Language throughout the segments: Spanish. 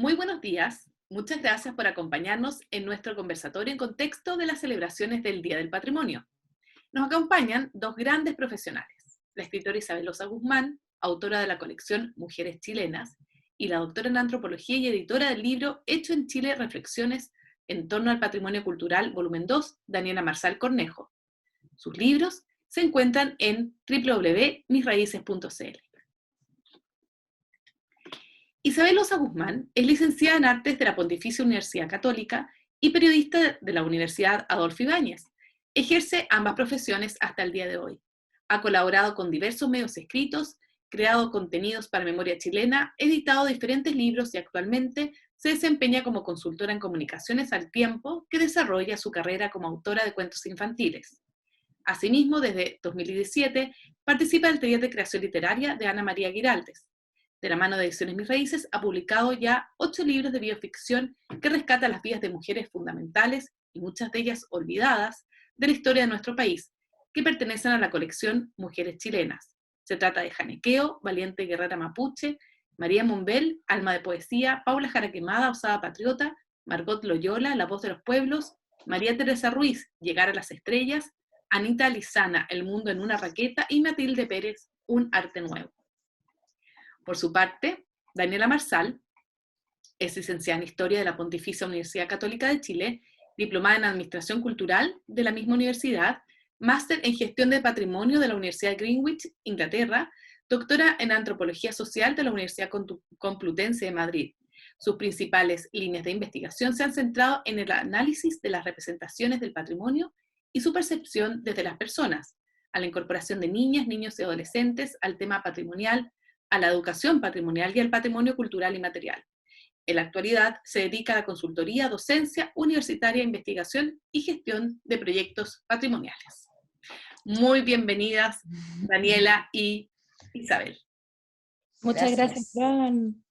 Muy buenos días. Muchas gracias por acompañarnos en nuestro conversatorio en contexto de las celebraciones del Día del Patrimonio. Nos acompañan dos grandes profesionales, la escritora Isabel Osa Guzmán, autora de la colección Mujeres Chilenas, y la doctora en antropología y editora del libro Hecho en Chile, Reflexiones en torno al patrimonio cultural, volumen 2, Daniela Marsal Cornejo. Sus libros se encuentran en www.misraíces.cl. Isabel Osa Guzmán es licenciada en Artes de la Pontificia Universidad Católica y periodista de la Universidad Adolfo Ibáñez. Ejerce ambas profesiones hasta el día de hoy. Ha colaborado con diversos medios escritos, creado contenidos para Memoria Chilena, editado diferentes libros y actualmente se desempeña como consultora en comunicaciones al tiempo que desarrolla su carrera como autora de cuentos infantiles. Asimismo, desde 2017 participa del taller de creación literaria de Ana María Giraldes. De la mano de Ediciones Mis Raíces, ha publicado ya 8 libros de bioficción que rescatan las vidas de mujeres fundamentales, y muchas de ellas olvidadas, de la historia de nuestro país, que pertenecen a la colección Mujeres Chilenas. Se trata de Janequeo, Valiente Guerrera Mapuche, María Monbel, Alma de Poesía, Paula Jaraquemada, Osada Patriota, Margot Loyola, La Voz de los Pueblos, María Teresa Ruiz, Llegar a las Estrellas, Anita Lizana, El Mundo en una Raqueta, y Matilde Pérez, Un Arte Nuevo. Por su parte, Daniela Marsal es licenciada en Historia de la Pontificia Universidad Católica de Chile, diplomada en Administración Cultural de la misma universidad, máster en Gestión de Patrimonio de la Universidad de Greenwich, Inglaterra, doctora en Antropología Social de la Universidad Complutense de Madrid. Sus principales líneas de investigación se han centrado en el análisis de las representaciones del patrimonio y su percepción desde las personas, a la incorporación de niñas, niños y adolescentes al tema patrimonial, a la educación patrimonial y al patrimonio cultural y material. En la actualidad se dedica a la consultoría, docencia universitaria, investigación y gestión de proyectos patrimoniales. Muy bienvenidas, Daniela y Isabel. Muchas gracias, Gracias. Fran.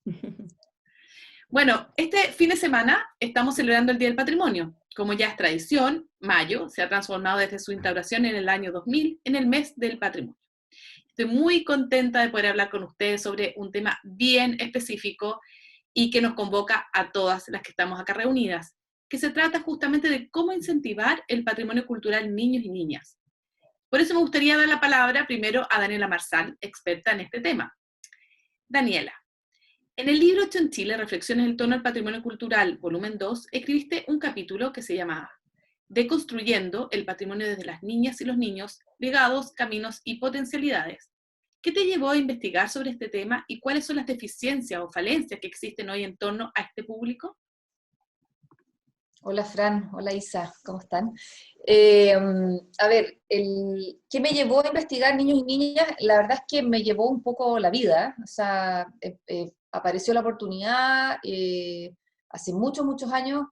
Bueno, este fin de semana estamos celebrando el Día del Patrimonio. Como ya es tradición, mayo se ha transformado desde su instauración en el año 2000 en el mes del patrimonio. Estoy muy contenta de poder hablar con ustedes sobre un tema bien específico y que nos convoca a todas las que estamos acá reunidas, que se trata justamente de cómo incentivar el patrimonio cultural en niños y niñas. Por eso me gustaría dar la palabra primero a Daniela Marsal, experta en este tema. Daniela, en el libro Hecho en Chile, Reflexiones en torno al patrimonio cultural, volumen 2, escribiste un capítulo que se llama Deconstruyendo el patrimonio desde las niñas y los niños, legados, caminos y potencialidades. ¿Qué te llevó a investigar sobre este tema y cuáles son las deficiencias o falencias que existen hoy en torno a este público? Hola Fran, hola Isa, ¿cómo están? A ver, ¿qué me llevó a investigar niños y niñas? La verdad es que me llevó un poco la vida, o sea, apareció la oportunidad hace muchos, muchos años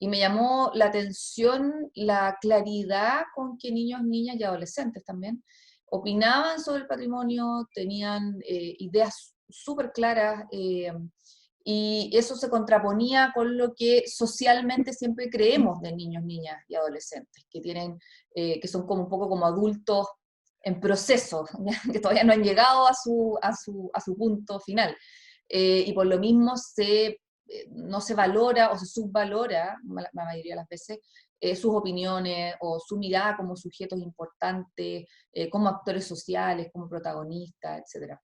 y me llamó la atención la claridad con que niños, niñas y adolescentes también opinaban sobre el patrimonio, tenían ideas súper claras, y eso se contraponía con lo que socialmente siempre creemos de niños, niñas y adolescentes, que que son como un poco como adultos en proceso, ¿ya? Que todavía no han llegado a su punto final. Y por lo mismo no se valora o se subvalora, la mayoría de las veces, sus opiniones o su mirada como sujetos importantes, como actores sociales, como protagonistas, etc.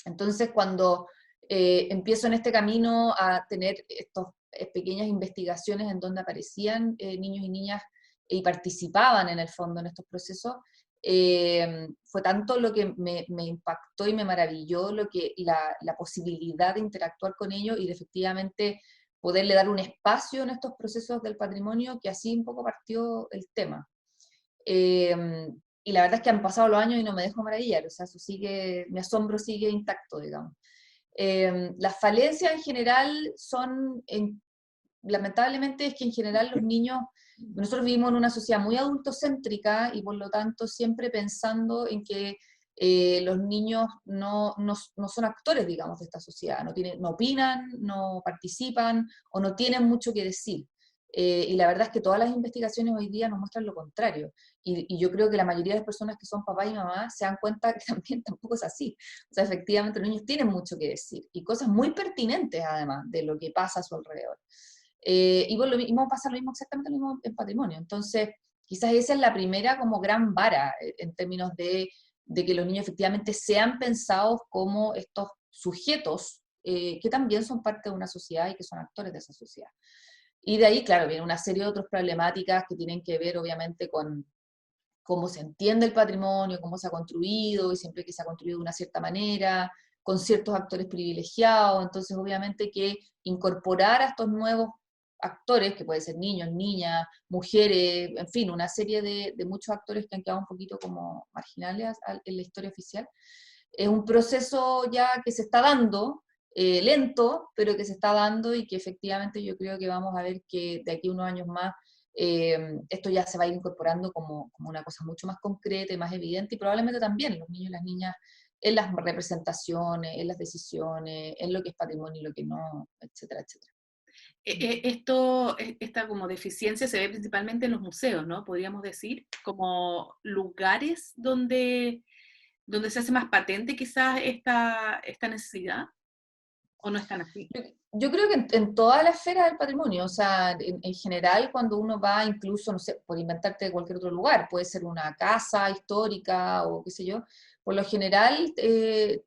Entonces, cuando empiezo en este camino a tener estas pequeñas investigaciones en donde aparecían niños y niñas y participaban en el fondo en estos procesos, fue tanto lo que me impactó y me maravilló la posibilidad de interactuar con ellos y de efectivamente poderle dar un espacio en estos procesos del patrimonio, que así un poco partió el tema. Y la verdad es que han pasado los años y no me dejo maravillar, o sea, mi asombro sigue intacto, digamos. Las falencias en general lamentablemente es que en general los niños, nosotros vivimos en una sociedad muy adultocéntrica y por lo tanto siempre pensando en que los niños no son actores, digamos, de esta sociedad, no opinan, no participan o no tienen mucho que decir. Y la verdad es que todas las investigaciones hoy día nos muestran lo contrario. Y yo creo que la mayoría de las personas que son papá y mamá se dan cuenta que también tampoco es así. O sea, efectivamente los niños tienen mucho que decir y cosas muy pertinentes además de lo que pasa a su alrededor. Y bueno, lo mismo pasa exactamente lo mismo en patrimonio. Entonces, quizás esa es la primera como gran vara en términos de que los niños efectivamente sean pensados como estos sujetos que también son parte de una sociedad y que son actores de esa sociedad. Y de ahí, claro, viene una serie de otras problemáticas que tienen que ver obviamente con cómo se entiende el patrimonio, cómo se ha construido, y siempre que se ha construido de una cierta manera, con ciertos actores privilegiados. Entonces obviamente que incorporar a estos nuevos actores, que pueden ser niños, niñas, mujeres, en fin, una serie de muchos actores que han quedado un poquito como marginales en la historia oficial, es un proceso ya que se está dando, lento, pero que se está dando y que efectivamente yo creo que vamos a ver que de aquí a unos años más esto ya se va a ir incorporando como una cosa mucho más concreta y más evidente, y probablemente también los niños y las niñas en las representaciones, en las decisiones, en lo que es patrimonio y lo que no, etcétera, etcétera. Esta como deficiencia se ve principalmente en los museos, ¿no? Podríamos decir, como lugares donde se hace más patente quizás esta necesidad, ¿o no es tan así? Yo creo que en toda la esfera del patrimonio, o sea, en general cuando uno va incluso, no sé, por inventarte cualquier otro lugar, puede ser una casa histórica o qué sé yo, por lo general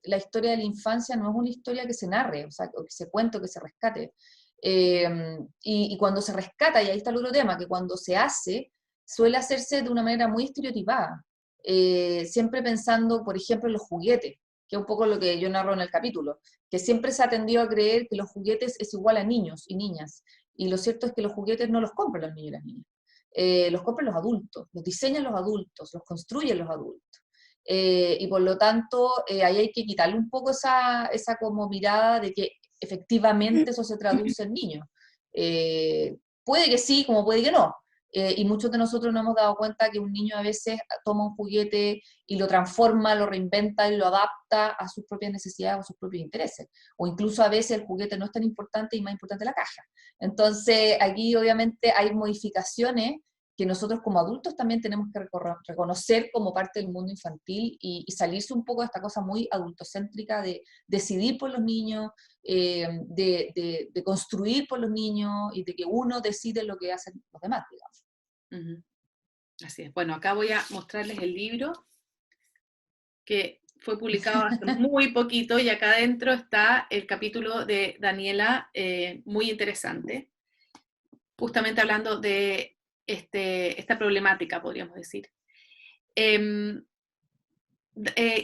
la historia de la infancia no es una historia que se narre, o sea, o que se cuente o que se rescate. Y cuando se rescata, y ahí está el otro tema, que cuando se hace, suele hacerse de una manera muy estereotipada, siempre pensando, por ejemplo, en los juguetes, que es un poco lo que yo narro en el capítulo, que siempre se ha tendido a creer que los juguetes es igual a niños y niñas, y lo cierto es que los juguetes no los compran los niños y las niñas, los compran los adultos, los diseñan los adultos, los construyen los adultos. Y por lo tanto, ahí hay que quitarle un poco esa como mirada de que efectivamente eso se traduce en niños. Puede que sí, como puede que no. Y muchos de nosotros nos hemos dado cuenta que un niño a veces toma un juguete y lo transforma, lo reinventa y lo adapta a sus propias necesidades o a sus propios intereses. O incluso a veces el juguete no es tan importante y más importante la caja. Entonces aquí obviamente hay modificaciones que nosotros como adultos también tenemos que reconocer como parte del mundo infantil y salirse un poco de esta cosa muy adultocéntrica de decidir por los niños, de construir por los niños y de que uno decide lo que hacen los demás, digamos. Uh-huh. Así es. Bueno, acá voy a mostrarles el libro que fue publicado hace muy poquito y acá adentro está el capítulo de Daniela, muy interesante, justamente hablando de esta problemática, podríamos decir.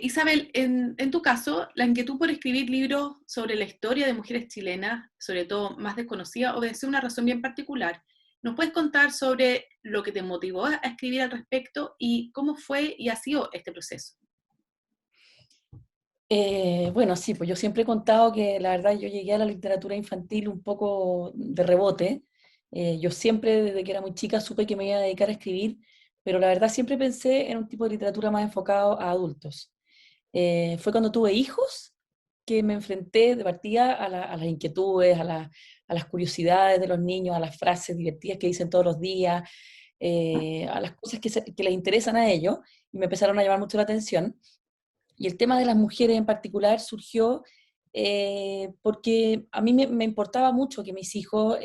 Isabel, en tu caso, la inquietud por escribir libros sobre la historia de mujeres chilenas, sobre todo más desconocidas, obedece una razón bien particular. ¿Nos puedes contar sobre lo que te motivó a escribir al respecto y cómo fue y ha sido este proceso? Bueno, sí, pues yo siempre he contado que la verdad yo llegué a la literatura infantil un poco de rebote. Yo siempre, desde que era muy chica, supe que me iba a dedicar a escribir, pero la verdad siempre pensé en un tipo de literatura más enfocado a adultos. Fue cuando tuve hijos que me enfrenté de partida a las inquietudes, a las curiosidades de los niños, a las frases divertidas que dicen todos los días, a las cosas que les interesan a ellos, y me empezaron a llamar mucho la atención. Y el tema de las mujeres en particular surgió porque a mí me importaba mucho que mis hijos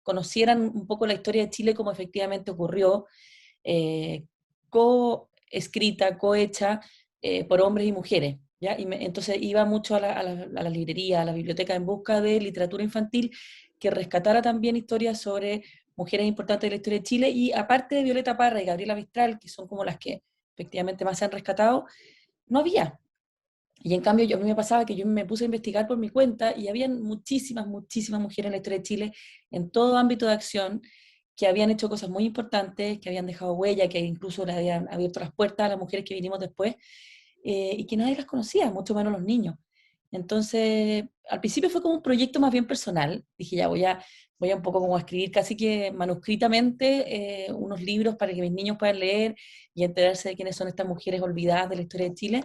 conocieran un poco la historia de Chile como efectivamente ocurrió, co-escrita, co-hecha por hombres y mujeres. ¿Ya? Entonces iba mucho a la librería, a la biblioteca en busca de literatura infantil que rescatara también historias sobre mujeres importantes de la historia de Chile, y aparte de Violeta Parra y Gabriela Mistral, que son como las que efectivamente más se han rescatado, no había. Y en cambio, a mí me pasaba que yo me puse a investigar por mi cuenta y habían muchísimas, muchísimas mujeres en la historia de Chile, en todo ámbito de acción, que habían hecho cosas muy importantes, que habían dejado huella, que incluso le habían abierto las puertas a las mujeres que vinimos después, y que nadie las conocía, mucho menos los niños. Entonces, al principio fue como un proyecto más bien personal. Dije, ya voy a un poco como a escribir casi que manuscritamente unos libros para que mis niños puedan leer y enterarse de quiénes son estas mujeres olvidadas de la historia de Chile.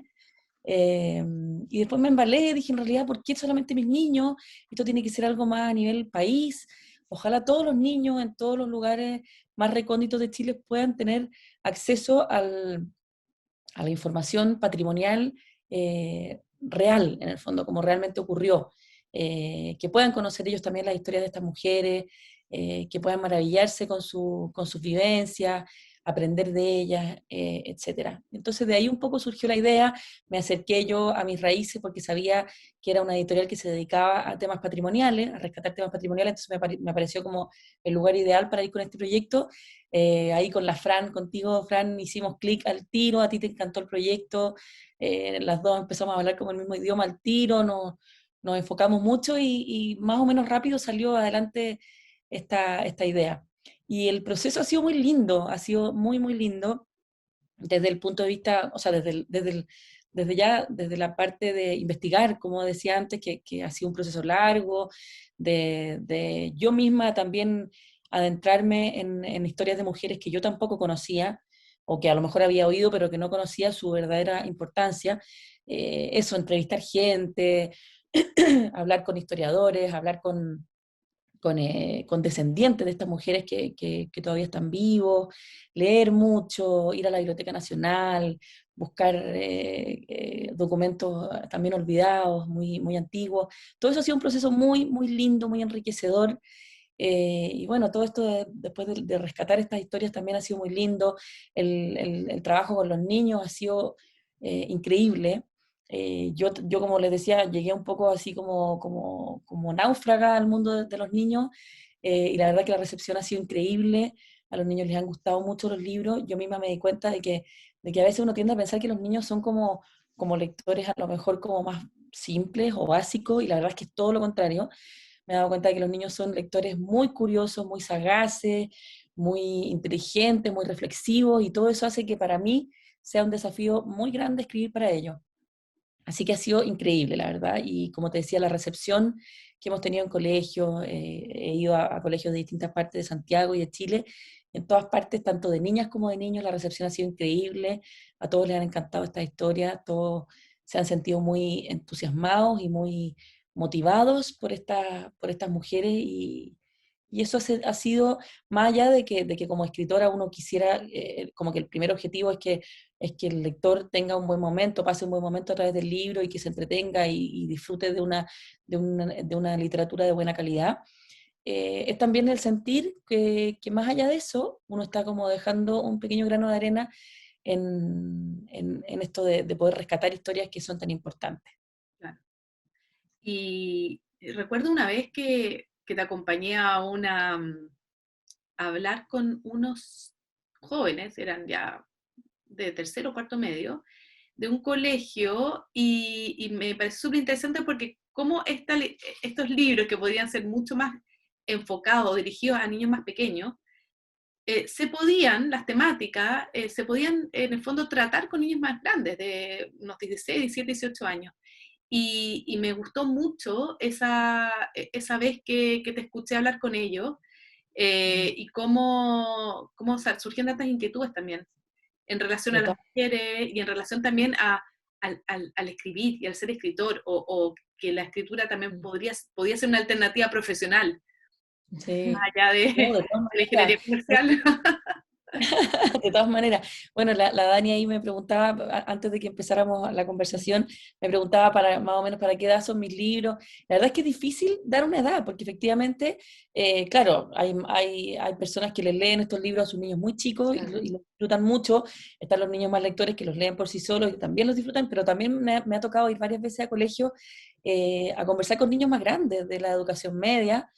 Y después me embalé, dije, en realidad, ¿por qué solamente mis niños? Esto tiene que ser algo más a nivel país, ojalá todos los niños en todos los lugares más recónditos de Chile puedan tener acceso a la información patrimonial real, en el fondo, como realmente ocurrió. Que puedan conocer ellos también las historias de estas mujeres, que puedan maravillarse con sus vivencias, aprender de ellas, etc. Entonces de ahí un poco surgió la idea, me acerqué yo a mis raíces porque sabía que era una editorial que se dedicaba a temas patrimoniales, a rescatar temas patrimoniales, entonces me pareció como el lugar ideal para ir con este proyecto. Ahí con la Fran, contigo Fran, hicimos clic al tiro, a ti te encantó el proyecto, las dos empezamos a hablar como el mismo idioma al tiro, nos enfocamos mucho y más o menos rápido salió adelante esta idea. Y el proceso ha sido muy lindo, ha sido muy, muy lindo desde el punto de vista, o sea, desde la parte de investigar, como decía antes, que ha sido un proceso largo, de yo misma también adentrarme en historias de mujeres que yo tampoco conocía, o que a lo mejor había oído, pero que no conocía su verdadera importancia. Eso, entrevistar gente, hablar con historiadores, hablar con descendientes de estas mujeres que todavía están vivos, leer mucho, ir a la Biblioteca Nacional, buscar documentos también olvidados, muy, muy antiguos. Todo eso ha sido un proceso muy, muy lindo, muy enriquecedor. Y bueno, todo esto después de rescatar estas historias también ha sido muy lindo. El trabajo con los niños ha sido increíble. Yo, como les decía, llegué un poco así como náufraga al mundo de los niños, y la verdad que la recepción ha sido increíble. A los niños les han gustado mucho los libros. Yo misma me di cuenta de que a veces uno tiende a pensar que los niños son como lectores a lo mejor como más simples o básicos, y la verdad es que es todo lo contrario. Me he dado cuenta de que los niños son lectores muy curiosos, muy sagaces, muy inteligentes, muy reflexivos, y todo eso hace que para mí sea un desafío muy grande escribir para ellos. Así que ha sido increíble, la verdad, y como te decía, la recepción que hemos tenido en colegios, he ido a colegios de distintas partes de Santiago y de Chile, en todas partes, tanto de niñas como de niños, la recepción ha sido increíble, a todos les han encantado esta historia, todos se han sentido muy entusiasmados y muy motivados por estas mujeres, y eso ha sido, más allá de que como escritora uno quisiera, como que el primer objetivo es que el lector tenga un buen momento, pase un buen momento a través del libro y que se entretenga y disfrute de una literatura de buena calidad. Es también el sentir que más allá de eso, uno está como dejando un pequeño grano de arena en esto de poder rescatar historias que son tan importantes. Claro. Y recuerdo una vez que te acompañé a hablar con unos jóvenes, eran ya de tercero o cuarto medio, de un colegio, y me pareció súper interesante porque cómo estos libros que podrían ser mucho más enfocados, dirigidos a niños más pequeños, las temáticas, se podían en el fondo tratar con niños más grandes, de unos 16, 17, 18 años. Y me gustó mucho esa vez que te escuché hablar con ellos, y cómo surgían tantas inquietudes también en relación De a las todas, mujeres y en relación también al escribir y al ser escritor, o que la escritura también podía ser una alternativa profesional, más sí. allá de, No, de de todas la ingeniería maneras. comercial. De todas maneras, bueno, la Dani ahí me preguntaba, antes de que empezáramos la conversación, me preguntaba más o menos para qué edad son mis libros. La verdad es que es difícil dar una edad, porque efectivamente, claro, hay personas que les leen estos libros a sus niños muy chicos y los disfrutan mucho. Están los niños más lectores que los leen por sí solos y también los disfrutan, pero también me ha tocado ir varias veces a colegio, a conversar con niños más grandes de la educación media.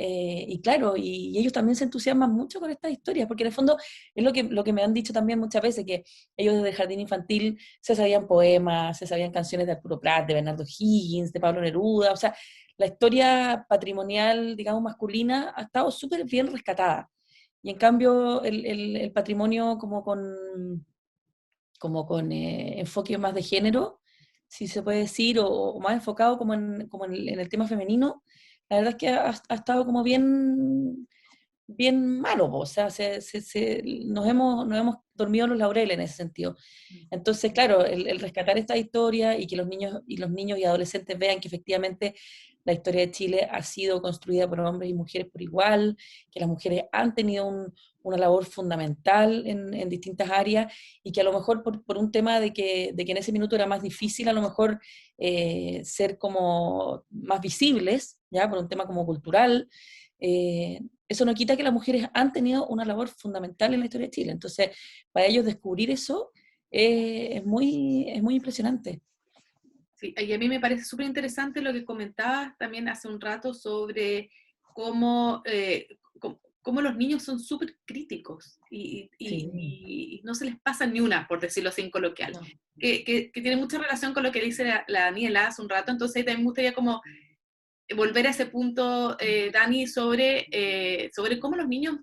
Y claro, y ellos también se entusiasman mucho con estas historias, porque en el fondo es lo que me han dicho también muchas veces, que ellos desde el jardín infantil se sabían poemas, se sabían canciones de Arturo Prat, de Bernardo Higgins, de Pablo Neruda. O sea, la historia patrimonial, digamos, masculina ha estado súper bien rescatada. Y en cambio, el patrimonio como con enfoque más de género, si se puede decir, o más enfocado como en el tema femenino, la verdad es que ha estado como bien malo, po. O sea, nos hemos dormido en los laureles en ese sentido. Entonces, claro, el rescatar esta historia y que los niños y adolescentes vean que efectivamente la historia de Chile ha sido construida por hombres y mujeres por igual, que las mujeres han tenido una labor fundamental en distintas áreas, y que a lo mejor por un tema de que en ese minuto era más difícil a lo mejor ser como más visibles, ¿ya? Por un tema como cultural, eso no quita que las mujeres han tenido una labor fundamental en la historia de Chile. Entonces, para ellos descubrir eso es muy impresionante. Sí, y a mí me parece súper interesante lo que comentabas también hace un rato sobre cómo, cómo los niños son súper críticos Sí. y no se les pasa ni una, por decirlo así en coloquial, No. que tiene mucha relación con lo que dice la Daniela hace un rato. Entonces también me gustaría como volver a ese punto, Dani, sobre cómo los niños,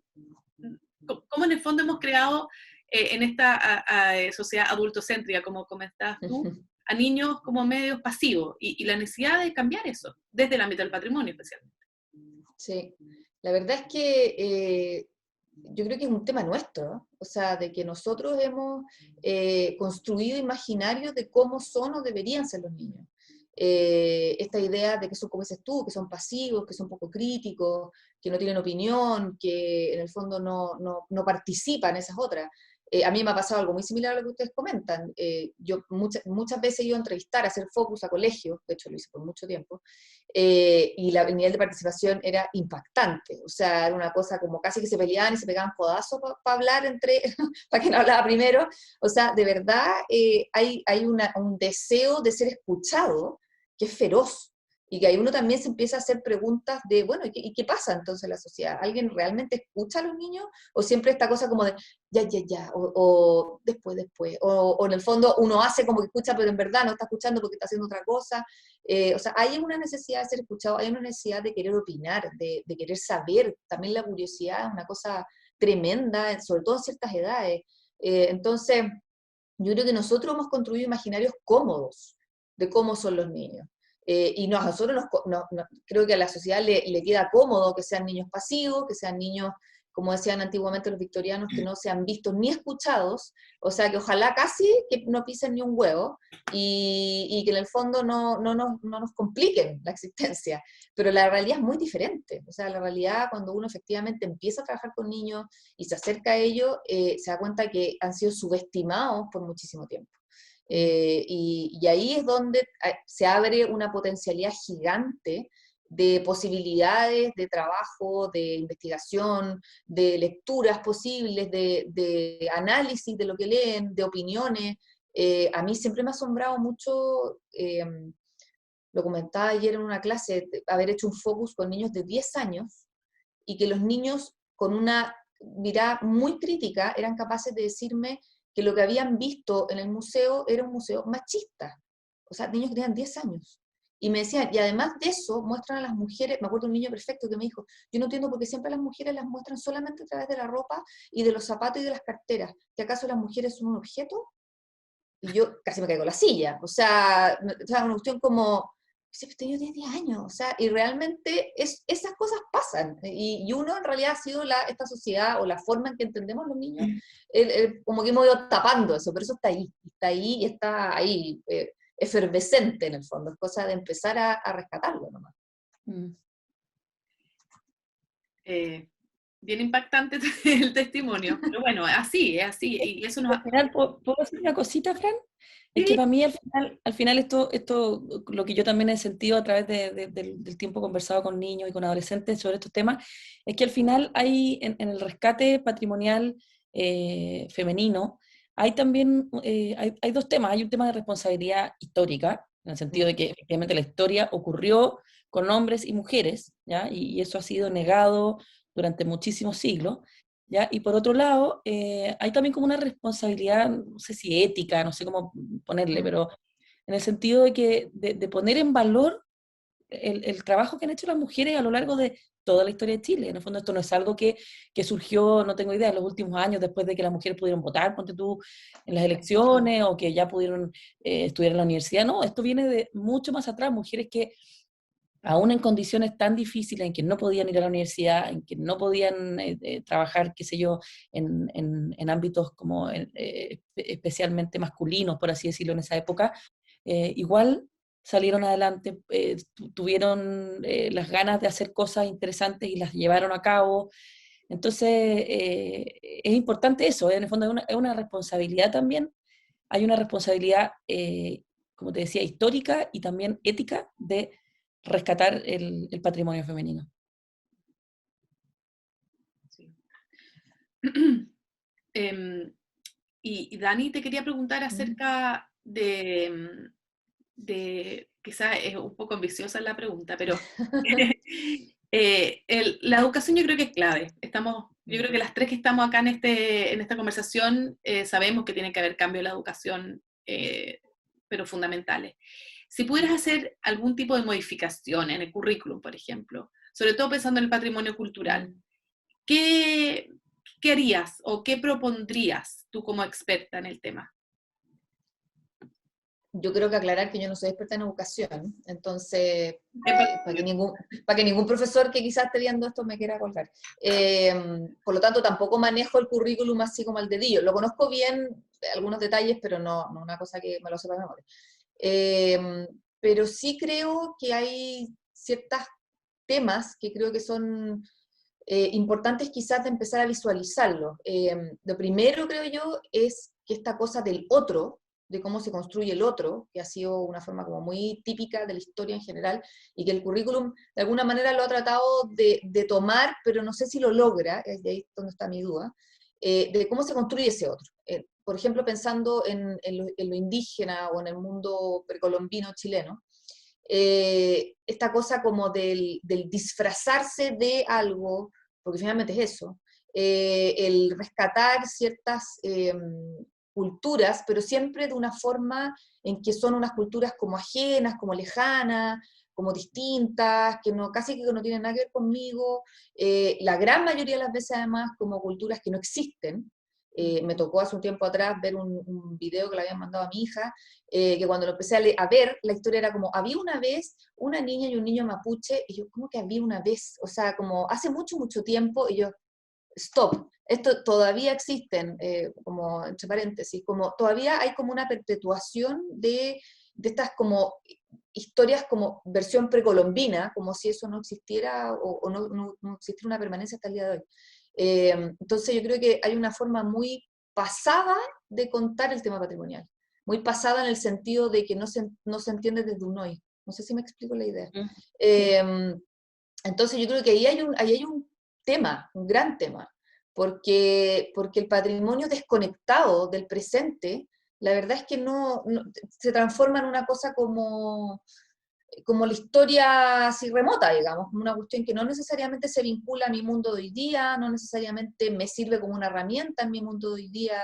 cómo en el fondo hemos creado en esta sociedad adultocéntrica, como comentabas tú, a niños como medios pasivos y la necesidad de cambiar eso, desde el ámbito del patrimonio especialmente. Sí, la verdad es que yo creo que es un tema nuestro, ¿no? O sea, de que nosotros hemos construido imaginarios de cómo son o deberían ser los niños. Esta idea de que son, como dices tú, que son pasivos, que son poco críticos, que no tienen opinión, que en el fondo no participan, esas otras. A mí me ha pasado algo muy similar a lo que ustedes comentan. Yo muchas veces he ido a entrevistar, a hacer focus a colegios, de hecho lo hice por mucho tiempo, y el nivel de participación era impactante. O sea, era una cosa como casi que se peleaban y se pegaban codazos para hablar entre, para quien hablaba primero. O sea, de verdad hay un deseo de ser escuchado que es feroz, y que ahí uno también se empieza a hacer preguntas de, bueno, ¿y qué pasa entonces en la sociedad? ¿Alguien realmente escucha a los niños? ¿O siempre esta cosa como de, ya, o después, o en el fondo uno hace como que escucha, pero en verdad no está escuchando porque está haciendo otra cosa? O sea, hay una necesidad de ser escuchado, hay una necesidad de querer opinar, de querer saber. También la curiosidad es una cosa tremenda, sobre todo en ciertas edades. Entonces, yo creo que nosotros hemos construido imaginarios cómodos de cómo son los niños. Y a nosotros creo que a la sociedad le queda cómodo que sean niños pasivos, que sean niños, como decían antiguamente los victorianos, que no sean vistos ni escuchados, o sea, que ojalá casi que no pisen ni un huevo, y que en el fondo no nos compliquen la existencia. Pero la realidad es muy diferente. O sea, la realidad, cuando uno efectivamente empieza a trabajar con niños y se acerca a ellos, se da cuenta que han sido subestimados por muchísimo tiempo. Y ahí es donde se abre una potencialidad gigante de posibilidades de trabajo, de investigación, de lecturas posibles, de análisis de lo que leen, de opiniones. A mí siempre me ha asombrado mucho, lo comentaba ayer en una clase, haber hecho un focus con niños de 10 años, y que los niños con una mirada muy crítica eran capaces de decirme que lo que habían visto en el museo era un museo machista. O sea, niños que tenían 10 años. Y me decían, y además de eso, muestran a las mujeres, me acuerdo un niño perfecto que me dijo, yo no entiendo por qué siempre a las mujeres las muestran solamente a través de la ropa y de los zapatos y de las carteras, que acaso las mujeres son un objeto. Y yo casi me caigo en la silla. O sea, una cuestión como, siempre he tenido 10 años, o sea, y realmente esas cosas pasan, y uno en realidad ha sido esta sociedad, o la forma en que entendemos los niños, como que hemos ido tapando eso, pero eso está ahí y está ahí, efervescente en el fondo, es cosa de empezar a rescatarlo nomás. Bien impactante el testimonio, pero bueno, es así, y eso nos... Al final, ¿puedo decir una cosita, Fran? Es que Sí. para mí al final esto, lo que yo también he sentido a través del tiempo conversado con niños y con adolescentes sobre estos temas, es que al final hay en el rescate patrimonial femenino, hay también hay dos temas. Hay un tema de responsabilidad histórica, en el sentido de que efectivamente la historia ocurrió con hombres y mujeres, ¿ya? Y eso ha sido negado durante muchísimos siglos. ¿Ya? Y por otro lado, hay también como una responsabilidad, no sé si ética, no sé cómo ponerle, pero en el sentido de que de poner en valor el trabajo que han hecho las mujeres a lo largo de toda la historia de Chile. En el fondo esto no es algo que surgió, no tengo idea, en los últimos años, después de que las mujeres pudieron votar, ponte tú, en las elecciones, o que ya pudieron estudiar en la universidad. No, esto viene de mucho más atrás, mujeres que aún en condiciones tan difíciles, en que no podían ir a la universidad, en que no podían trabajar, qué sé yo, en ámbitos como especialmente masculinos, por así decirlo, en esa época, igual salieron adelante, tuvieron las ganas de hacer cosas interesantes y las llevaron a cabo. Entonces, es importante eso, en el fondo es una responsabilidad también, hay una responsabilidad, como te decía, histórica y también ética de rescatar el patrimonio femenino. Sí. Y Dani, te quería preguntar acerca quizá es un poco ambiciosa la pregunta, pero la educación yo creo que es clave. Yo creo que las tres que estamos acá en esta conversación sabemos que tiene que haber cambio en la educación, pero fundamentales. Si pudieras hacer algún tipo de modificación en el currículum, por ejemplo, sobre todo pensando en el patrimonio cultural, ¿qué harías o qué propondrías tú como experta en el tema? Yo creo que aclarar que yo no soy experta en educación, entonces, para que ningún profesor que quizás esté viendo esto me quiera colgar. Por lo tanto, tampoco manejo el currículum así como al dedillo. Lo conozco bien, algunos detalles, pero no una cosa que me lo sepa de memoria. Pero sí creo que hay ciertos temas que creo que son importantes quizás de empezar a visualizarlo. Lo primero, creo yo, es que esta cosa del otro, de cómo se construye el otro, que ha sido una forma como muy típica de la historia en general, y que el currículum de alguna manera lo ha tratado de tomar, pero no sé si lo logra, es de ahí donde está mi duda, de cómo se construye ese otro. Por ejemplo, pensando en lo indígena o en el mundo precolombino chileno, esta cosa como del disfrazarse de algo, porque finalmente es eso, el rescatar ciertas culturas, pero siempre de una forma en que son unas culturas como ajenas, como lejanas, como distintas, que no, casi que no tienen nada que ver conmigo, la gran mayoría de las veces además como culturas que no existen. Me tocó hace un tiempo atrás ver un video que le habían mandado a mi hija, que cuando lo empecé a ver, la historia era como, había una vez una niña y un niño mapuche, y yo, ¿cómo que había una vez? O sea, como hace mucho, mucho tiempo, y yo, stop, esto todavía existen, como entre paréntesis, como todavía hay como una perpetuación de estas como historias como versión precolombina, como si eso no existiera o no existiera una permanencia hasta el día de hoy. Entonces yo creo que hay una forma muy pasada de contar el tema patrimonial, muy pasada en el sentido de que no se entiende desde un hoy. No sé si me explico la idea. Entonces yo creo que ahí hay un tema, un gran tema, porque el patrimonio desconectado del presente, la verdad es que no se transforma en una cosa como la historia así remota, digamos, como una cuestión que no necesariamente se vincula a mi mundo de hoy día, no necesariamente me sirve como una herramienta en mi mundo de hoy día,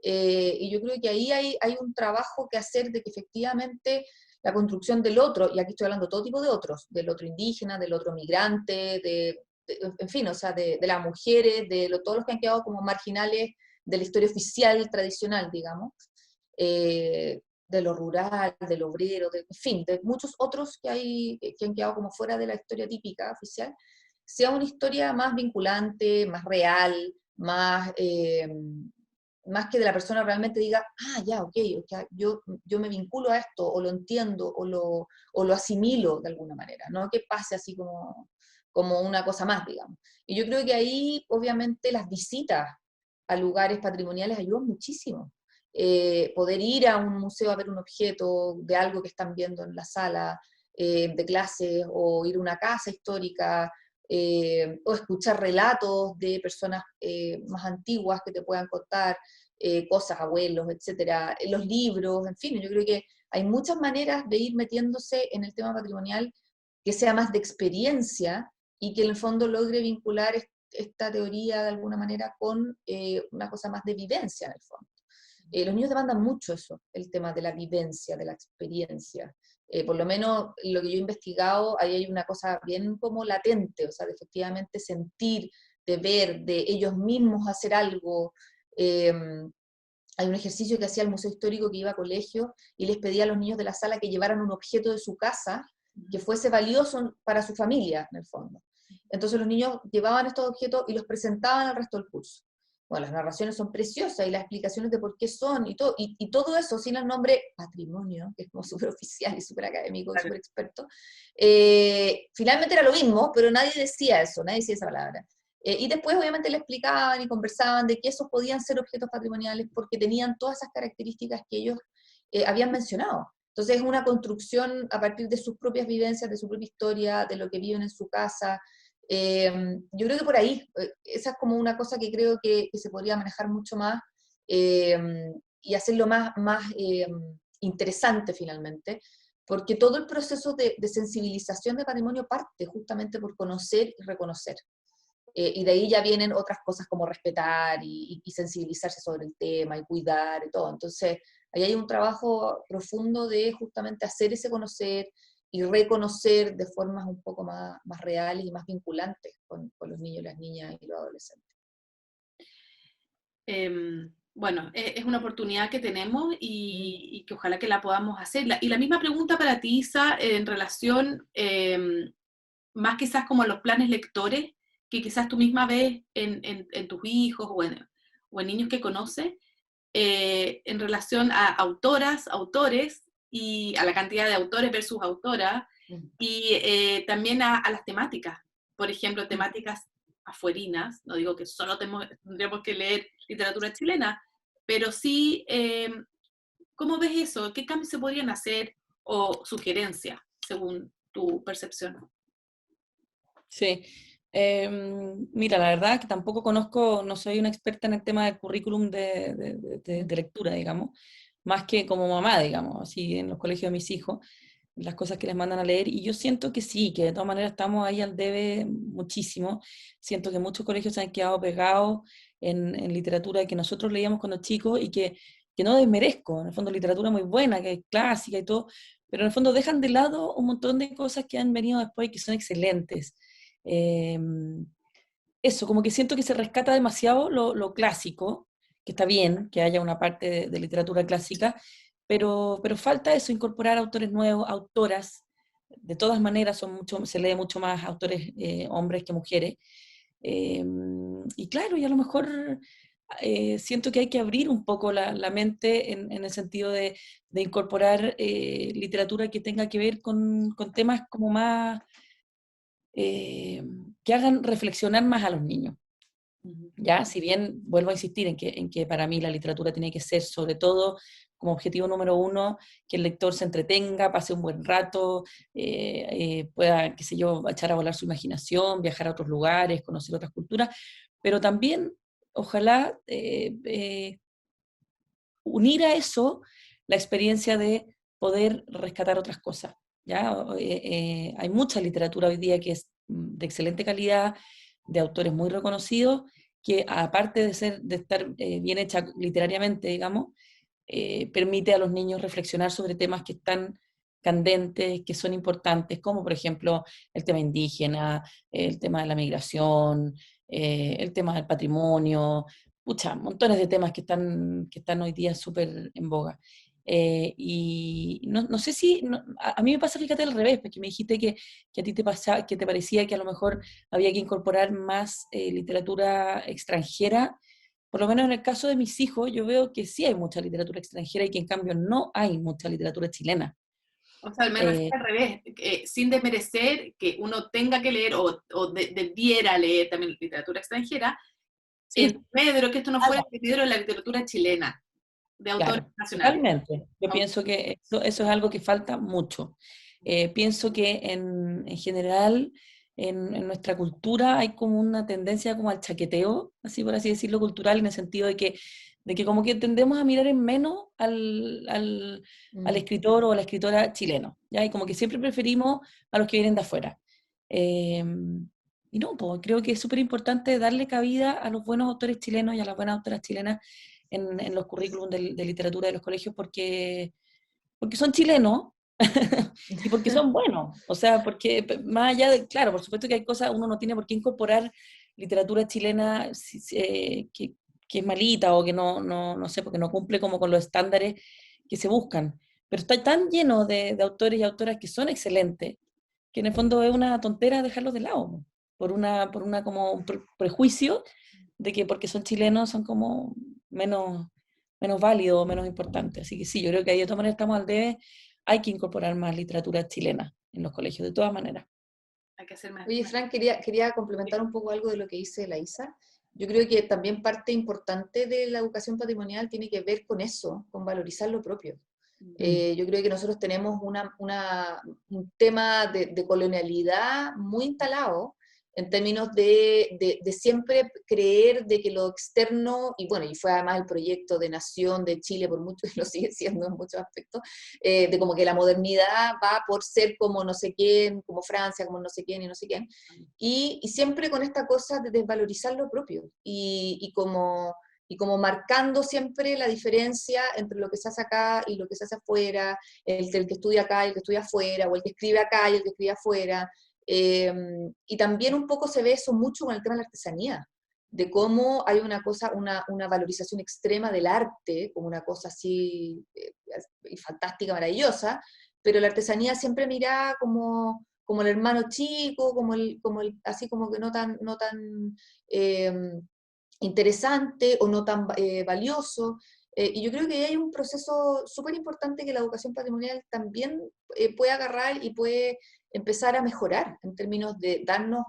y yo creo que ahí hay un trabajo que hacer de que efectivamente la construcción del otro, y aquí estoy hablando de todo tipo de otros, del otro indígena, del otro migrante, en fin, o sea, de las mujeres, todos los que han quedado como marginales de la historia oficial tradicional, digamos, de lo rural, del obrero, en fin, de muchos otros que han quedado como fuera de la historia típica oficial, sea una historia más vinculante, más real, más que de la persona realmente diga, ya, ok, yo me vinculo a esto, o lo entiendo, o lo asimilo de alguna manera, no que pase así como una cosa más, digamos. Y yo creo que ahí, obviamente, las visitas a lugares patrimoniales ayudan muchísimo. Poder ir a un museo a ver un objeto de algo que están viendo en la sala de clases, o ir a una casa histórica, o escuchar relatos de personas más antiguas que te puedan contar cosas, abuelos, etcétera, los libros, en fin, yo creo que hay muchas maneras de ir metiéndose en el tema patrimonial que sea más de experiencia y que en el fondo logre vincular esta teoría de alguna manera con una cosa más de vivencia en el fondo. Los niños demandan mucho eso, el tema de la vivencia, de la experiencia. Por lo menos lo que yo he investigado, ahí hay una cosa bien como latente, o sea, de efectivamente sentir, de ver, de ellos mismos hacer algo. Hay un ejercicio que hacía el Museo Histórico, que iba a colegios y les pedía a los niños de la sala que llevaran un objeto de su casa que fuese valioso para su familia, en el fondo. Entonces los niños llevaban estos objetos y los presentaban al resto del curso. Bueno, las narraciones son preciosas y las explicaciones de por qué son y todo eso sin el nombre patrimonio, que es como súper oficial y súper académico y Claro. súper experto. Finalmente era lo mismo, pero nadie decía eso, nadie decía esa palabra. Y después obviamente le explicaban y conversaban de que esos podían ser objetos patrimoniales porque tenían todas esas características que ellos habían mencionado. Entonces es una construcción a partir de sus propias vivencias, de su propia historia, de lo que viven en su casa. Yo creo que por ahí, esa es como una cosa que creo que se podría manejar mucho más y hacerlo más interesante finalmente, porque todo el proceso de sensibilización de patrimonio parte justamente por conocer y reconocer. Y de ahí ya vienen otras cosas como respetar y sensibilizarse sobre el tema y cuidar y todo. Entonces, ahí hay un trabajo profundo de justamente hacer ese conocer y reconocer de formas un poco más reales y más vinculantes con los niños, las niñas y los adolescentes. Bueno, es una oportunidad que tenemos y que ojalá que la podamos hacer. Y la misma pregunta para ti, Isa, en relación, más quizás como los planes lectores, que quizás tú misma ves en tus hijos o en niños que conoces, en relación a autoras, autores, y a la cantidad de autores versus autoras, y también a las temáticas. Por ejemplo, temáticas afuerinas, no digo que solo tendríamos que leer literatura chilena, pero sí, ¿cómo ves eso? ¿Qué cambios se podrían hacer o sugerencias, según tu percepción? Sí. Mira, la verdad que tampoco conozco, no soy una experta en el tema del currículum de lectura, digamos, más que como mamá, digamos, así en los colegios de mis hijos, las cosas que les mandan a leer, y yo siento que sí, que de todas maneras estamos ahí al debe muchísimo. Siento que muchos colegios se han quedado pegados en literatura que nosotros leíamos cuando chicos y que no desmerezco, en el fondo literatura muy buena, que es clásica y todo, pero en el fondo dejan de lado un montón de cosas que han venido después y que son excelentes. Eh, Eso, como que siento que se rescata demasiado lo clásico, que está bien que haya una parte de literatura clásica, pero falta eso, incorporar autores nuevos, autoras. De todas maneras, se lee mucho más autores hombres que mujeres. Eh, y claro, y a lo mejor siento que hay que abrir un poco la mente en el sentido de incorporar literatura que tenga que ver con temas como más eh, que hagan reflexionar más a los niños. Ya, si bien vuelvo a insistir en que para mí la literatura tiene que ser sobre todo como objetivo número uno, que el lector se entretenga, pase un buen rato, pueda, qué sé yo, echar a volar su imaginación, viajar a otros lugares, conocer otras culturas, pero también ojalá unir a eso la experiencia de poder rescatar otras cosas. ¿Ya? Hay mucha literatura hoy día que es de excelente calidad, de autores muy reconocidos, que aparte de estar bien hecha literariamente, digamos, permite a los niños reflexionar sobre temas que están candentes, que son importantes, como por ejemplo el tema indígena, el tema de la migración, el tema del patrimonio, pucha, montones de temas que están hoy día súper en boga. Y no sé si, a mí me pasa, fíjate, al revés, porque me dijiste que a ti que te parecía que a lo mejor había que incorporar más literatura extranjera. Por lo menos en el caso de mis hijos, yo veo que sí hay mucha literatura extranjera y que en cambio no hay mucha literatura chilena. O sea, me refiero al revés, sin desmerecer que uno tenga que leer o debiera leer también literatura extranjera, en Sí, medio de lo que esto no fuera claro, el medio de la literatura chilena, de autores claro, nacionales. totalmente. Yo pienso que eso es algo que falta mucho. Pienso que en general en nuestra cultura hay como una tendencia como al chaqueteo, así por así decirlo, cultural, en el sentido de que como que tendemos a mirar en menos al escritor o a la escritora chileno, ¿ya? Y como que siempre preferimos a los que vienen de afuera. Eh, y no, pues, creo que es súper importante darle cabida a los buenos autores chilenos y a las buenas autoras chilenas en los currículums de literatura de los colegios porque son chilenos y porque son buenos. O sea, porque más allá de, claro, por supuesto que hay cosas, uno no tiene por qué incorporar literatura chilena que es malita o que no sé, porque no cumple como con los estándares que se buscan. Pero está tan lleno de autores y autoras que son excelentes, que en el fondo es una tontera dejarlos de lado, por una como un prejuicio de que porque son chilenos son como menos válidos, menos importantes. Así que sí, yo creo que ahí de todas maneras estamos al debe, hay que incorporar más literatura chilena en los colegios, de todas maneras. Hay que hacer más. Oye, Fran, quería complementar un poco algo de lo que dice la Isa. Yo creo que también parte importante de la educación patrimonial tiene que ver con eso, con valorizar lo propio. Yo creo que nosotros tenemos un tema de colonialidad muy instalado en términos de siempre creer de que lo externo, y bueno, y fue además el proyecto de nación de Chile por mucho, y lo sigue siendo en muchos aspectos, de como que la modernidad va por ser como no sé quién, como Francia, como no sé quién y no sé quién, y siempre con esta cosa de desvalorizar lo propio, y como marcando siempre la diferencia entre lo que se hace acá y lo que se hace afuera, el que estudia acá y el que estudia afuera, o el que escribe acá y el que escribe afuera. Y también un poco se ve eso mucho con el tema de la artesanía, de cómo hay una cosa, una valorización extrema del arte, como una cosa así fantástica, maravillosa, pero la artesanía siempre mira como el hermano chico, así como que no tan interesante o no tan valioso. Y yo creo que hay un proceso súper importante que la educación patrimonial también puede agarrar y puede empezar a mejorar en términos de darnos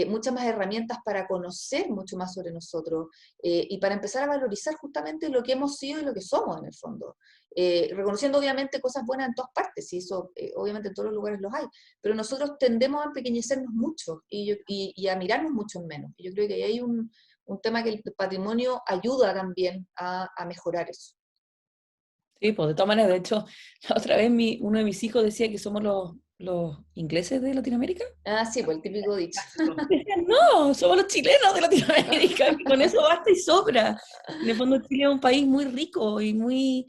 muchas más herramientas para conocer mucho más sobre nosotros y para empezar a valorizar justamente lo que hemos sido y lo que somos en el fondo. Reconociendo obviamente cosas buenas en todas partes, y eso obviamente en todos los lugares los hay, pero nosotros tendemos a empequeñecernos mucho y a mirarnos mucho en menos. Y yo creo que ahí hay un tema que el patrimonio ayuda también a mejorar eso. Sí, pues de todas maneras, de hecho, la otra vez uno de mis hijos decía que somos los ingleses de Latinoamérica. Ah, sí, pues el típico dicho. Decían, no, somos los chilenos de Latinoamérica, que con eso basta y sobra. En el fondo Chile es un país muy rico y muy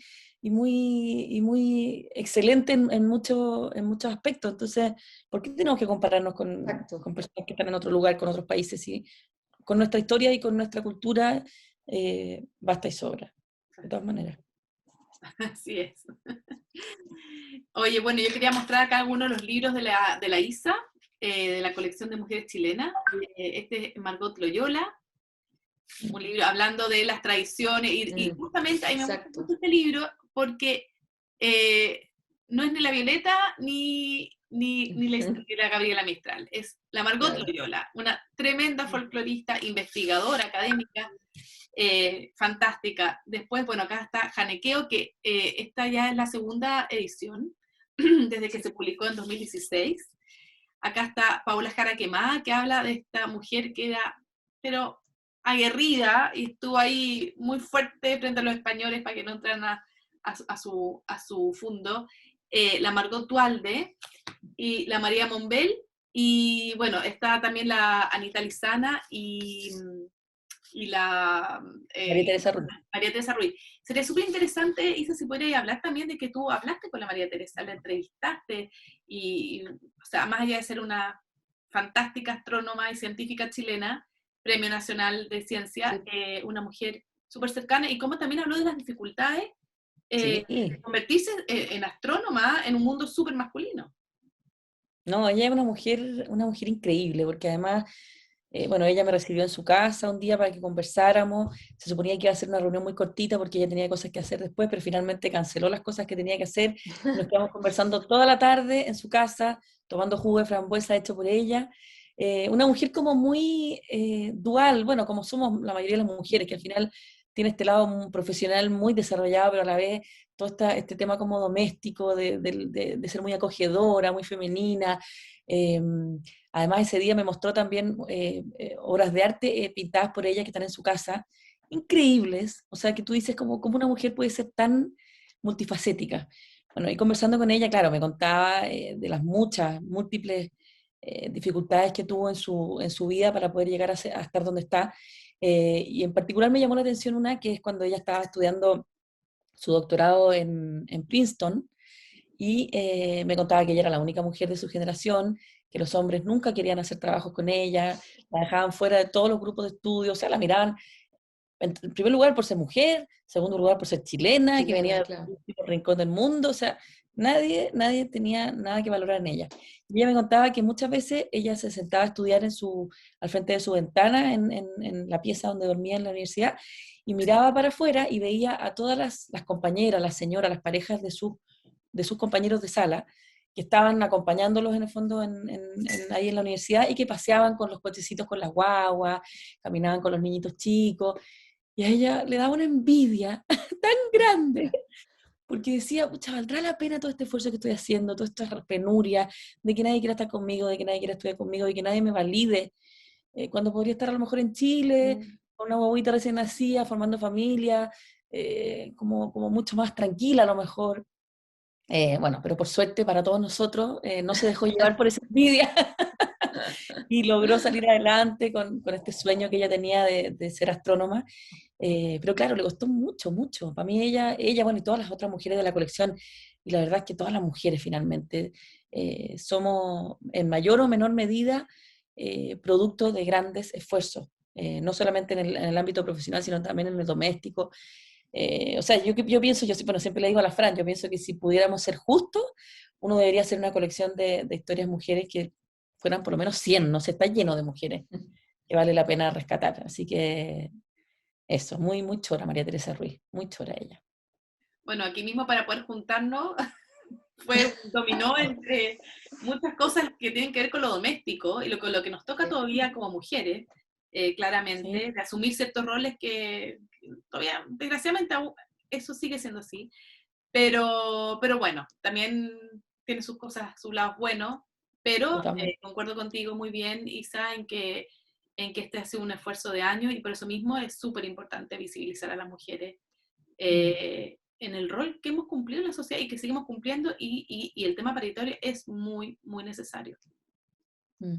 excelente en muchos aspectos. Entonces, ¿por qué tenemos que compararnos con personas que están en otro lugar, con otros países? Y con nuestra historia y con nuestra cultura basta y sobra, de todas maneras. Así es. Oye, bueno, yo quería mostrar acá algunos de los libros de la ISA, de la colección de mujeres chilenas. Este es Margot Loyola, un libro hablando de las tradiciones, y justamente a mí me gusta mucho este libro porque no es ni la Violeta ni la Gabriela Mistral, es la Margot Loyola, una tremenda folclorista, investigadora, académica, fantástica. Después, bueno, acá está Janequeo, que esta ya es la segunda edición, desde que se publicó en 2016. Acá está Paula Jara Quemada, que habla de esta mujer que era, pero aguerrida, y estuvo ahí muy fuerte frente a los españoles para que no entraran a su fundo. La Margot Dualde y la María Monbel, y bueno, está también la Anita Lizana y la María Teresa Ruiz. Sería súper interesante, Isa, si podrías hablar también de que tú hablaste con la María Teresa, la entrevistaste, y o sea, más allá de ser una fantástica astrónoma y científica chilena, Premio Nacional de Ciencia, una mujer súper cercana, y cómo también habló de las dificultades de convertirse en astrónoma en un mundo súper masculino. No, ella es una mujer increíble, porque además, bueno, ella me recibió en su casa un día para que conversáramos. Se suponía que iba a ser una reunión muy cortita porque ella tenía cosas que hacer después, pero finalmente canceló las cosas que tenía que hacer. Nos quedamos conversando toda la tarde en su casa, tomando jugo de frambuesa hecho por ella. Una mujer como muy dual, bueno, como somos la mayoría de las mujeres, que al final tiene este lado profesional muy desarrollado, pero a la vez todo este tema como doméstico, de ser muy acogedora, muy femenina. Además, ese día me mostró también obras de arte pintadas por ella que están en su casa, increíbles. O sea, que tú dices cómo una mujer puede ser tan multifacética. Bueno, y conversando con ella, claro, me contaba de las múltiples dificultades que tuvo en su vida para poder llegar a estar donde está. Y en particular me llamó la atención una, que es cuando ella estaba estudiando su doctorado en Princeton, y me contaba que ella era la única mujer de su generación, que los hombres nunca querían hacer trabajos con ella, la dejaban fuera de todos los grupos de estudio, o sea, la miraban en primer lugar por ser mujer, en segundo lugar por ser chilena, que venía del rincón del mundo, o sea, Nadie tenía nada que valorar en ella. Y ella me contaba que muchas veces ella se sentaba a estudiar al frente de su ventana, en la pieza donde dormía en la universidad, y miraba para afuera y veía a todas las compañeras, las señoras, las parejas de sus compañeros de sala, que estaban acompañándolos en el fondo ahí en la universidad y que paseaban con los cochecitos con las guaguas, caminaban con los niñitos chicos, y a ella le daba una envidia tan grande, porque decía, pucha, ¿valdrá la pena todo este esfuerzo que estoy haciendo, toda esta penuria, de que nadie quiera estar conmigo, de que nadie quiera estudiar conmigo, de que nadie me valide, cuando podría estar a lo mejor en Chile, con una guaguita recién nacida, formando familia, como mucho más tranquila a lo mejor? Bueno, pero por suerte para todos nosotros no se dejó llevar por esa envidia y logró salir adelante con este sueño que ella tenía de ser astrónoma. Pero claro, le costó mucho, mucho. Para mí ella, bueno, y todas las otras mujeres de la colección, y la verdad es que todas las mujeres finalmente somos en mayor o menor medida producto de grandes esfuerzos, no solamente en el ámbito profesional, sino también en el doméstico. O sea, yo pienso, bueno, siempre le digo a la Fran, yo pienso que si pudiéramos ser justos, uno debería hacer una colección de historias de mujeres que fueran por lo menos 100, no se está lleno de mujeres que vale la pena rescatar. Así que eso, muy, muy chora María Teresa Ruiz, muy chora ella. Bueno, aquí mismo para poder juntarnos fue dominó entre muchas cosas que tienen que ver con lo doméstico y con lo que nos toca todavía como mujeres, claramente, Sí. de asumir ciertos roles que todavía, desgraciadamente, eso sigue siendo así. Pero bueno, también tiene sus cosas, sus lados buenos, pero Totalmente. concuerdo contigo muy bien, Isa, en que este ha sido un esfuerzo de años y por eso mismo es súper importante visibilizar a las mujeres en el rol que hemos cumplido en la sociedad y que seguimos cumpliendo, y el tema paritario es muy, muy necesario. Mm.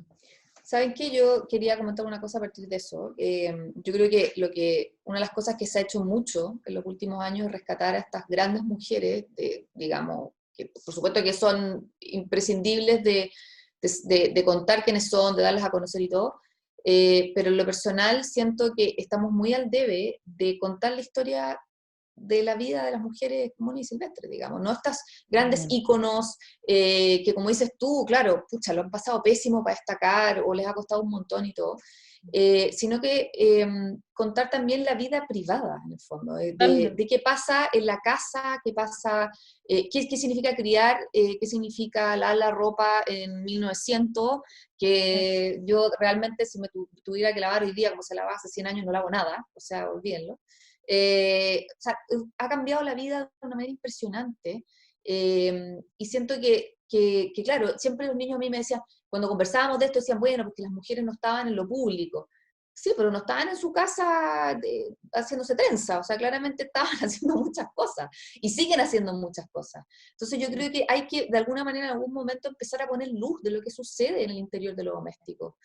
¿Saben qué? Yo quería comentar una cosa a partir de eso. Yo creo que una de las cosas que se ha hecho mucho en los últimos años es rescatar a estas grandes mujeres, digamos, que por supuesto que son imprescindibles de contar quiénes son, de darles a conocer y todo, pero en lo personal siento que estamos muy al debe de contar la historia de la vida de las mujeres comunes y silvestres, digamos, no estas grandes íconos que, como dices tú, claro, pucha, lo han pasado pésimo para destacar o les ha costado un montón y todo, sino que contar también la vida privada, en el fondo, de qué pasa en la casa, qué pasa, qué significa criar, qué significa lavar la ropa en 1900, que yo realmente si me tuviera que lavar hoy día como se lavaba hace 100 años no lavo nada, o sea, olvídenlo. O sea, ha cambiado la vida de una manera impresionante, y siento que, claro, siempre los niños a mí me decían, cuando conversábamos de esto, decían, bueno, porque las mujeres no estaban en lo público. Sí, pero no estaban en su casa haciéndose trenza, o sea, claramente estaban haciendo muchas cosas y siguen haciendo muchas cosas. Entonces yo creo que hay que, de alguna manera, en algún momento empezar a poner luz de lo que sucede en el interior de lo doméstico,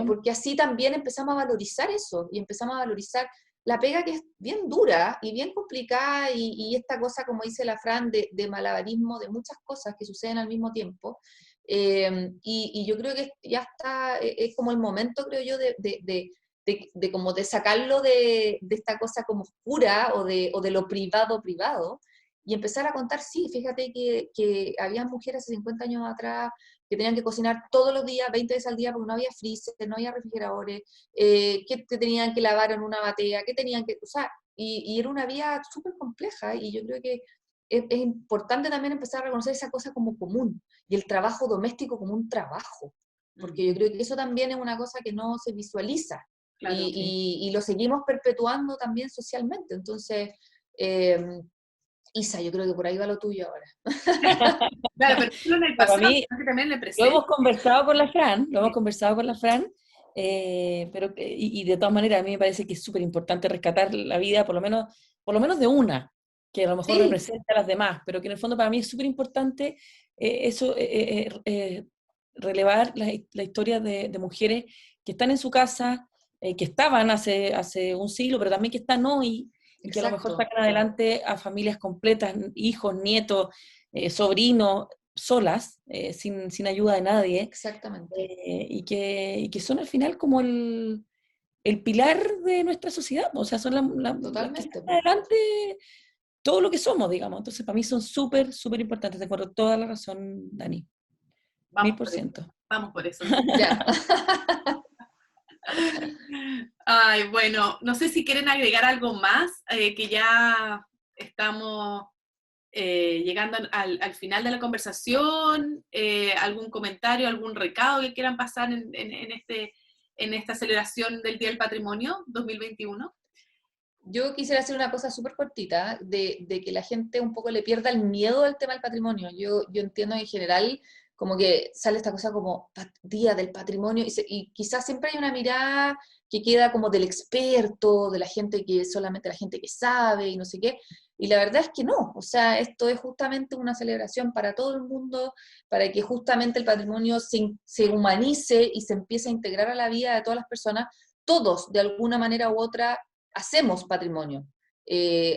porque así también empezamos a valorizar eso y empezamos a valorizar la pega que es bien dura y bien complicada y esta cosa, como dice la Fran, de malabarismo, de muchas cosas que suceden al mismo tiempo. Y yo creo que ya está, es como el momento, creo yo, como de sacarlo de esta cosa como oscura o de lo privado privado y empezar a contar, sí, fíjate que había mujeres hace 50 años atrás que tenían que cocinar todos los días, 20 veces al día, porque no había freezer, no había refrigeradores, que te tenían que lavar en una batea, que tenían que, o sea, y era una vida súper compleja, y yo creo que es importante también empezar a reconocer esa cosa como común, y el trabajo doméstico como un trabajo, porque yo creo que eso también es una cosa que no se visualiza, Claro, y lo seguimos perpetuando también socialmente, entonces, Isa, yo creo que por ahí va lo tuyo ahora. claro, pero no solo en el Para pasado, mí, sino que también en el lo presente. hemos conversado con la Fran, pero, y de todas maneras a mí me parece que es súper importante rescatar la vida, por lo menos de una, que a lo mejor Sí, representa a las demás, pero que en el fondo para mí es súper importante eso, relevar la historia de mujeres que están en su casa, que estaban hace un siglo, pero también que están hoy, y que a lo mejor exacto. sacan adelante a familias completas, hijos, nietos, sobrinos, solas, sin ayuda de nadie, Exactamente, y que son al final como el pilar de nuestra sociedad, o sea, son las que totalmente. sacan adelante todo lo que somos, digamos. Entonces, para mí son súper, súper importantes. Te acuerdo toda la razón, Dani. Vamos por eso. 1000%. Vamos por eso. Ya. Ay, bueno, no sé si quieren agregar algo más, que ya estamos llegando al final de la conversación, algún comentario, algún recado que quieran pasar en esta celebración del Día del Patrimonio 2021. Yo quisiera hacer una cosa súper cortita, de que la gente un poco le pierda el miedo al tema del patrimonio. Yo entiendo en general como que sale esta cosa como Día del Patrimonio, y quizás siempre hay una mirada que queda como del experto, de la gente que, solamente la gente que sabe y no sé qué, y la verdad es que no, o sea, esto es justamente una celebración para todo el mundo, para que justamente el patrimonio se humanice y se empiece a integrar a la vida de todas las personas. Todos, de alguna manera u otra, hacemos patrimonio,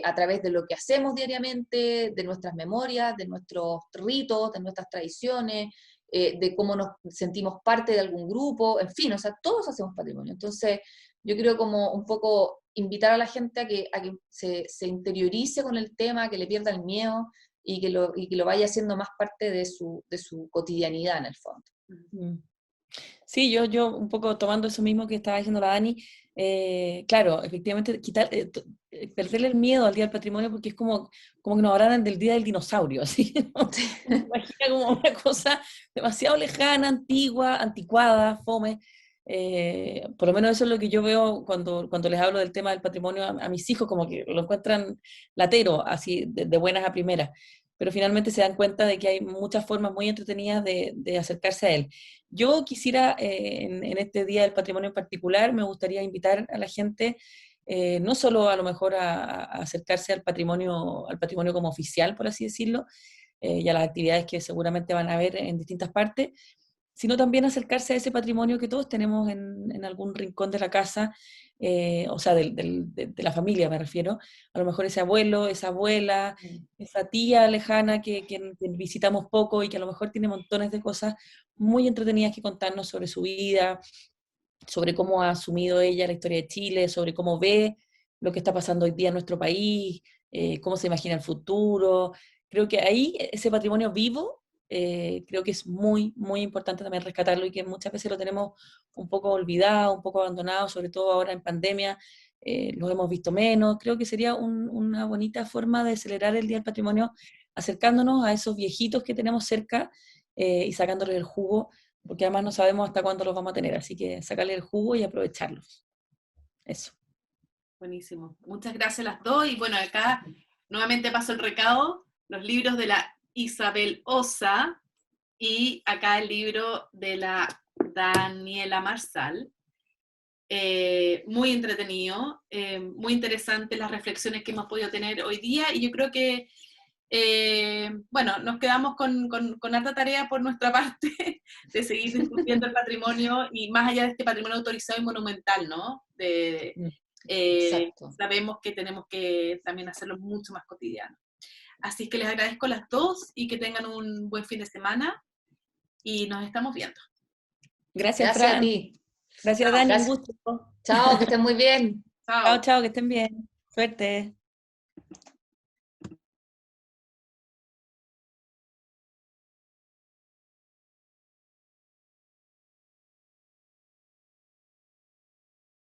a través de lo que hacemos diariamente, de nuestras memorias, de nuestros ritos, de nuestras tradiciones, de cómo nos sentimos parte de algún grupo, en fin, o sea, todos hacemos patrimonio. Entonces, yo creo como un poco invitar a la gente a que se interiorice con el tema, que le pierda el miedo y que lo vaya haciendo más parte de su cotidianidad en el fondo. Sí, yo un poco tomando eso mismo que estaba diciendo la Dani, claro, efectivamente, perderle el miedo al Día del Patrimonio, porque es como que nos hablaran del Día del Dinosaurio, así, ¿no? Me imagina como una cosa demasiado lejana, antigua, anticuada, fome. Por lo menos eso es lo que yo veo cuando les hablo del tema del patrimonio a mis hijos, como que lo encuentran latero, así, de buenas a primeras, pero finalmente se dan cuenta de que hay muchas formas muy entretenidas de acercarse a él. Yo quisiera, en este Día del Patrimonio en particular, me gustaría invitar a la gente, no solo a lo mejor a acercarse al patrimonio como oficial, por así decirlo, y a las actividades que seguramente van a haber en distintas partes, sino también acercarse a ese patrimonio que todos tenemos en algún rincón de la casa, o sea, de la familia me refiero, a lo mejor ese abuelo, esa abuela, esa tía lejana que visitamos poco y que a lo mejor tiene montones de cosas muy entretenidas que contarnos sobre su vida, sobre cómo ha asumido ella la historia de Chile, sobre cómo ve lo que está pasando hoy día en nuestro país, cómo se imagina el futuro. Creo que ahí ese patrimonio vivo, creo que es muy, muy importante también rescatarlo y que muchas veces lo tenemos un poco olvidado, un poco abandonado, sobre todo ahora en pandemia, lo hemos visto menos. Creo que sería una bonita forma de celebrar el Día del Patrimonio, acercándonos a esos viejitos que tenemos cerca y sacándoles el jugo, porque además no sabemos hasta cuándo los vamos a tener, así que sacarle el jugo y aprovecharlos. Eso. Buenísimo. Muchas gracias a las dos, y bueno, acá nuevamente paso el recado, los libros de la Isabel Osa y acá el libro de la Daniela Marsal. Muy entretenido, muy interesante las reflexiones que hemos podido tener hoy día, y yo creo que bueno, nos quedamos con harta tarea por nuestra parte de seguir discutiendo el patrimonio, y más allá de este patrimonio autorizado y monumental, ¿no? Sabemos que tenemos que también hacerlo mucho más cotidiano. Así que les agradezco a las dos y que tengan un buen fin de semana y nos estamos viendo. Gracias, Gracias Fran. a ti. Gracias, Dani. Gracias. Un gusto. Chao, que estén muy bien. Chao, chao, que estén bien. Suerte.